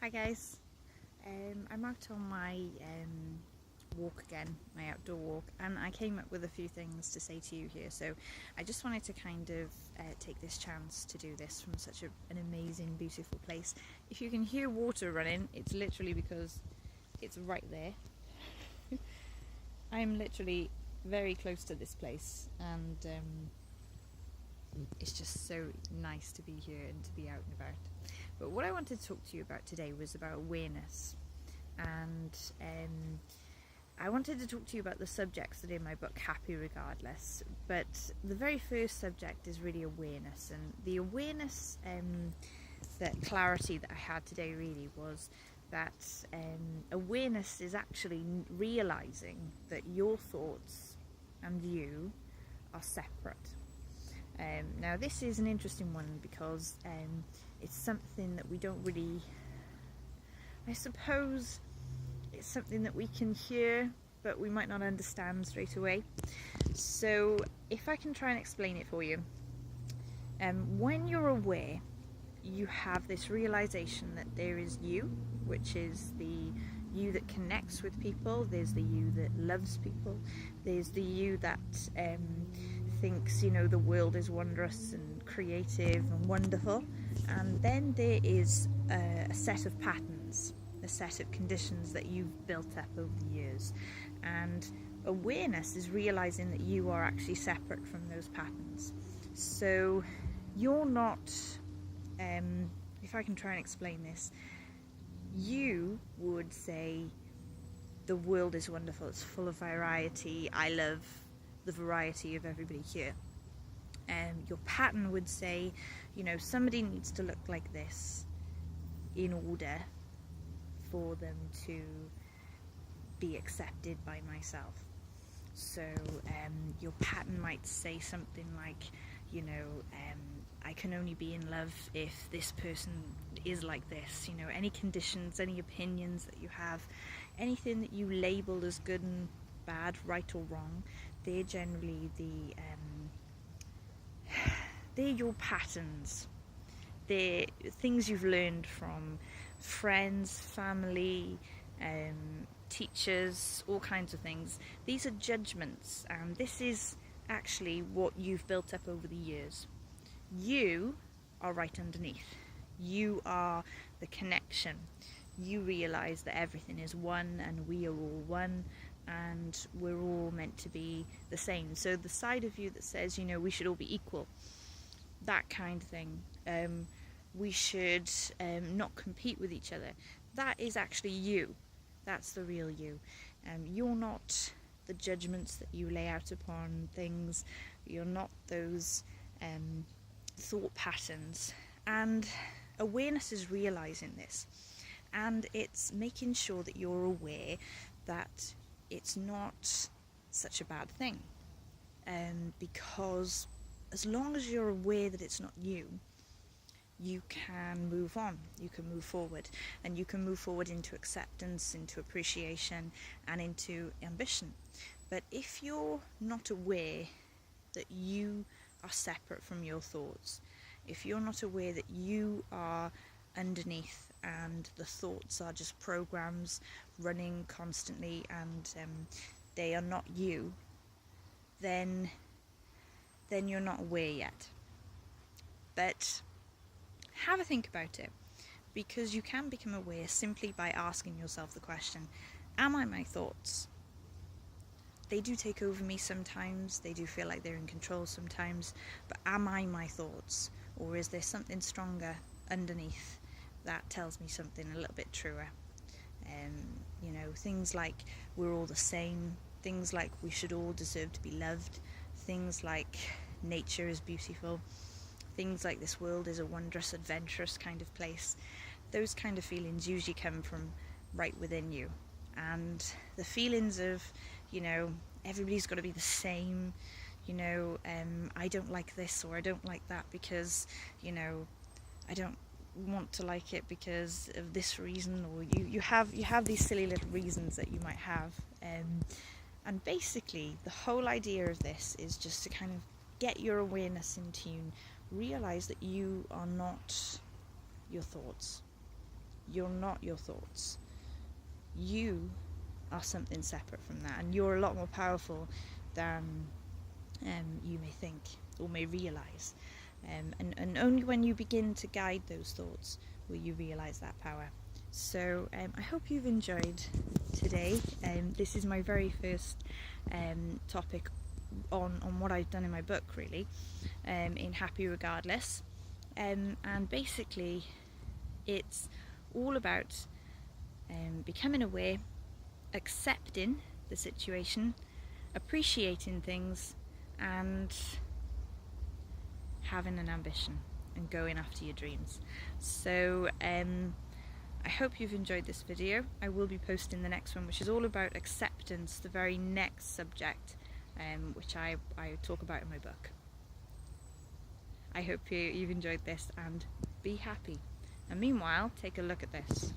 Hi guys, I'm out on my walk again, my outdoor walk, and I came up with a few things to say to you here. So I just wanted to kind of take this chance to do this from such an amazing, beautiful place. If you can hear water running, it's literally because it's right there. I'm literally very close to this place, and it's just so nice to be here and to be out and about. But what I wanted to talk to you about today was about awareness, and I wanted to talk to you about the subjects that are in my book, Happy Regardless. But the very first subject is really awareness, and the awareness, that clarity that I had today really was that awareness is actually realizing that your thoughts and you are separate. Now this is an interesting one because it's something that we don't really, I suppose it's something that we can hear but we might not understand straight away. So if I can try and explain it for you, when you're aware, you have this realization that there is you, which is the you that connects with people, there's the you that loves people, there's the you that thinks, the world is wondrous and creative and wonderful, and then there is a set of patterns, a set of conditions that you've built up over the years, and awareness is realizing that you are actually separate from those patterns. So you're not, if I can try and explain this, you would say the world is wonderful, it's full of variety, I love the variety of everybody here. Your pattern would say, somebody needs to look like this in order for them to be accepted by myself. So your pattern might say something like, I can only be in love if this person is like this. Any conditions, any opinions that you have, anything that you label as good and bad, right or wrong, they're generally they're your patterns. They're things you've learned from friends, family, teachers, all kinds of things. These are judgments, and this is actually what you've built up over the years. You are right underneath. You are the connection. You realize that everything is one and we are all one, and we're all meant to be the same. So the side of you that says, we should all be equal, that kind of thing, we should not compete with each other, that is actually you. That's the real you. You're not the judgments that you lay out upon things. You're not those thought patterns. And awareness is realizing this, and it's making sure that you're aware that it's not such a bad thing, because as long as you're aware that it's not you, you can move on, you can move forward, and you can move forward into acceptance, into appreciation, and into ambition. But if you're not aware that you are separate from your thoughts, if you're not aware that you are underneath and the thoughts are just programs running constantly and they are not you, then you're not aware yet. But have a think about it, because you can become aware simply by asking yourself the question, am I my thoughts? They do take over me sometimes, they do feel like they're in control sometimes, but am I my thoughts? Or is there something stronger underneath that tells me something a little bit truer? Things like we're all the same, things like we should all deserve to be loved, things like nature is beautiful, things like this world is a wondrous, adventurous kind of place. Those kind of feelings usually come from right within you. And the feelings of, everybody's got to be the same, I don't like this or I don't like that because, I don't want to like it because of this reason, or you have these silly little reasons that you might have. And basically the whole idea of this is just to kind of get your awareness in tune, realize that you are not your thoughts. you're not your thoughts. You are something separate from that, and you're a lot more powerful than you may think or may realise. And only when you begin to guide those thoughts will you realise that power. So I hope you've enjoyed today. This is my very first topic on what I've done in my book, really, in Happy Regardless. And basically it's all about becoming aware, accepting the situation, appreciating things, and having an ambition and going after your dreams. So I hope you've enjoyed this video. I will be posting the next one, which is all about acceptance, the very next subject, which I talk about in my book. I hope you've enjoyed this, and be happy. And meanwhile, take a look at this.